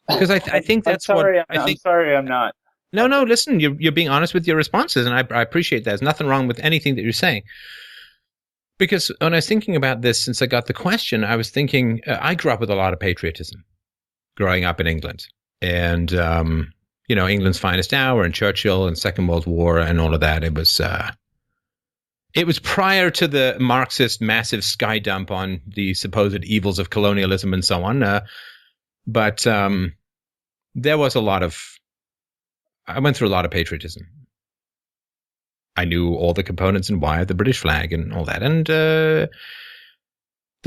because I think I'm that's what sorry. I I'm think. sorry. I'm not. No, no, listen, you're being honest with your responses, and I appreciate that. There's nothing wrong with anything that you're saying. Because when I was thinking about this, since I got the question, I was thinking I grew up with a lot of patriotism growing up in England, and England's finest hour, and Churchill, and Second World War, and all of that. It was prior to the Marxist massive sky dump on the supposed evils of colonialism and so on. But there was a lot of. I went through a lot of patriotism. I knew all the components and why of the British flag and all that, and the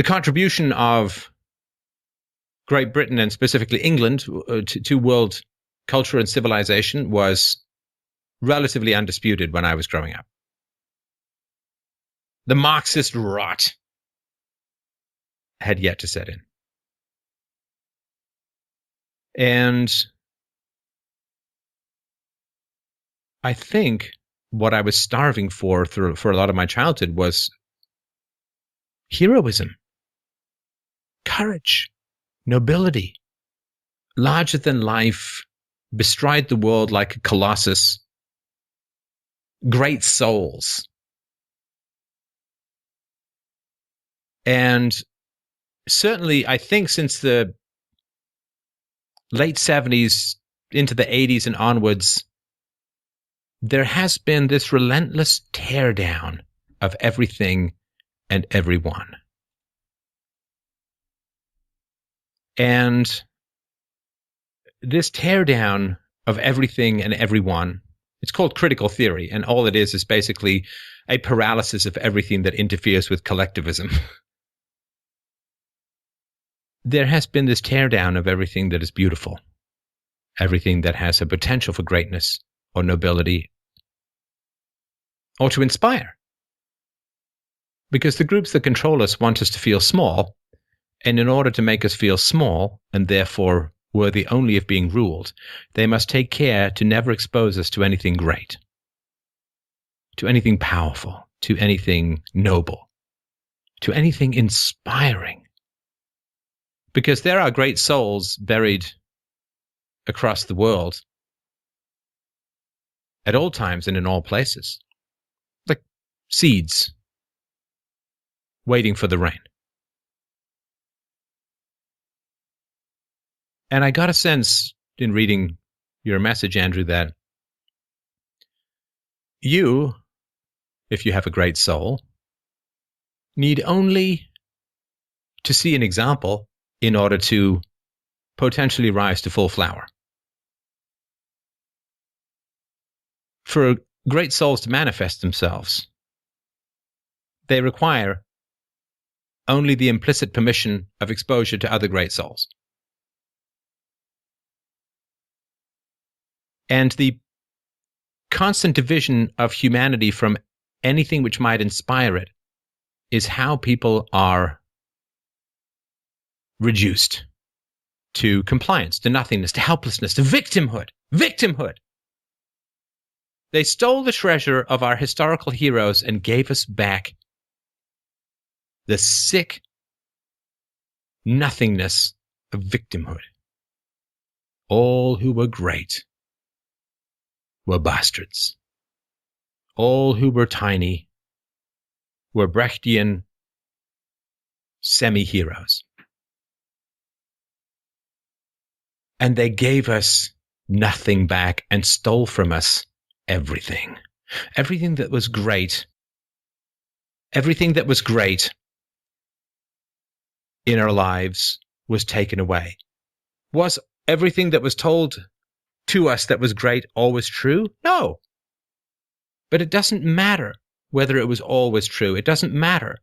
contribution of Great Britain and specifically England to world culture and civilization was relatively undisputed when I was growing up. The Marxist rot had yet to set in. And I think what I was starving for a lot of my childhood was heroism, courage, nobility, larger than life, bestride the world like a colossus, great souls. And certainly, I think since the late 70s into the 80s and onwards, there has been this relentless teardown of everything and everyone. And this teardown of everything and everyone, it's called critical theory, and all it is basically a paralysis of everything that interferes with collectivism. There has been this teardown of everything that is beautiful, everything that has a potential for greatness or nobility or to inspire. Because the groups that control us want us to feel small, and in order to make us feel small and therefore worthy only of being ruled, they must take care to never expose us to anything great, to anything powerful, to anything noble, to anything inspiring. Because there are great souls buried across the world at all times and in all places, like seeds waiting for the rain. And I got a sense in reading your message, Andrew, that you, if you have a great soul, need only to see an example in order to potentially rise to full flower. For great souls to manifest themselves, they require only the implicit permission of exposure to other great souls. And the constant division of humanity from anything which might inspire it is how people are reduced to compliance, to nothingness, to helplessness, to victimhood. Victimhood! They stole the treasure of our historical heroes and gave us back the sick nothingness of victimhood. All who were great were bastards. All who were tiny were Brechtian semi-heroes. And they gave us nothing back and stole from us everything. Everything that was great. Everything that was great in our lives was taken away. Was everything that was told to us that was great always true? No. But it doesn't matter whether it was always true. It doesn't matter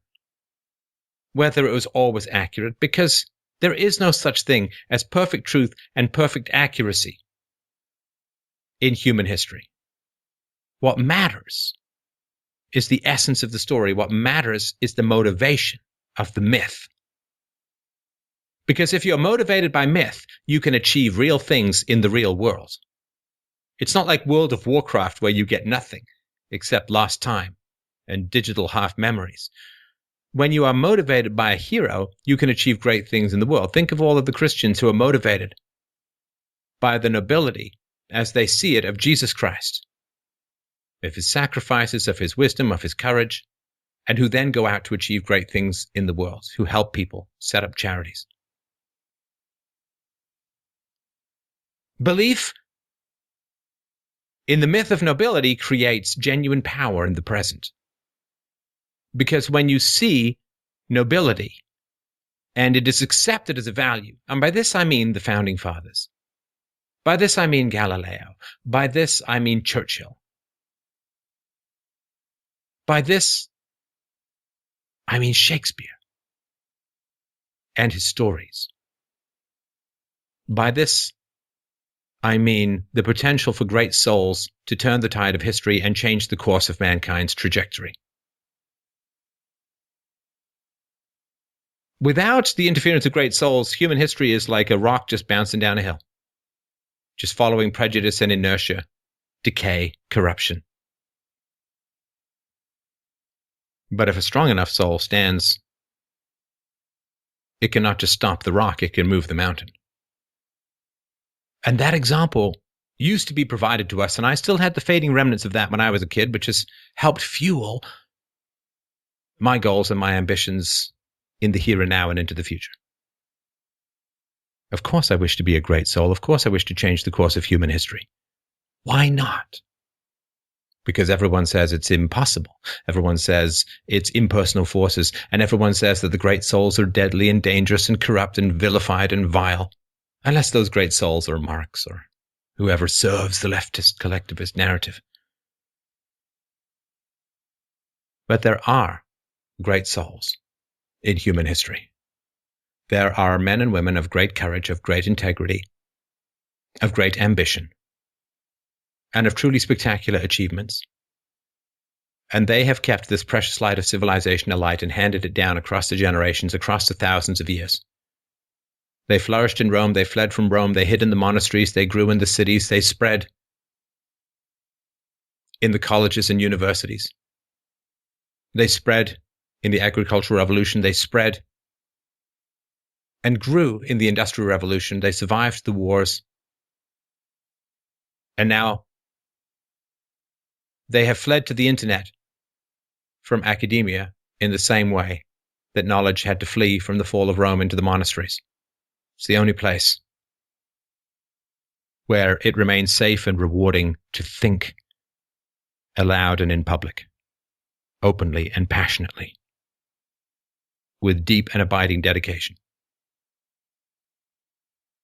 whether it was always accurate, because there is no such thing as perfect truth and perfect accuracy in human history. What matters is the essence of the story. What matters is the motivation of the myth. Because if you're motivated by myth, you can achieve real things in the real world. It's not like World of Warcraft where you get nothing except lost time and digital half memories. When you are motivated by a hero, you can achieve great things in the world. Think of all of the Christians who are motivated by the nobility, as they see it, of Jesus Christ, of his sacrifices, of his wisdom, of his courage, and who then go out to achieve great things in the world, who help people, set up charities. Belief in the myth of nobility creates genuine power in the present. Because when you see nobility, and it is accepted as a value, and by this I mean the Founding Fathers, by this I mean Galileo, by this I mean Churchill, by this I mean Shakespeare and his stories, by this I mean the potential for great souls to turn the tide of history and change the course of mankind's trajectory. Without the interference of great souls, human history is like a rock just bouncing down a hill, just following prejudice and inertia, decay, corruption. But if a strong enough soul stands, it cannot just stop the rock, it can move the mountain. And that example used to be provided to us, and I still had the fading remnants of that when I was a kid, which has helped fuel my goals and my ambitions in the here and now and into the future. Of course I wish to be a great soul. Of course I wish to change the course of human history. Why not? Because everyone says it's impossible. Everyone says it's impersonal forces, and everyone says that the great souls are deadly and dangerous and corrupt and vilified and vile. Unless those great souls are Marx or whoever serves the leftist collectivist narrative. But there are great souls in human history. There are men and women of great courage, of great integrity, of great ambition, and of truly spectacular achievements. And they have kept this precious light of civilization alight and handed it down across the generations, across the thousands of years. They flourished in Rome, they fled from Rome, they hid in the monasteries, they grew in the cities, they spread in the colleges and universities. They spread in the agricultural revolution, they spread and grew in the industrial revolution, they survived the wars, and now they have fled to the internet from academia in the same way that knowledge had to flee from the fall of Rome into the monasteries. It's the only place where it remains safe and rewarding to think aloud and in public, openly and passionately, with deep and abiding dedication.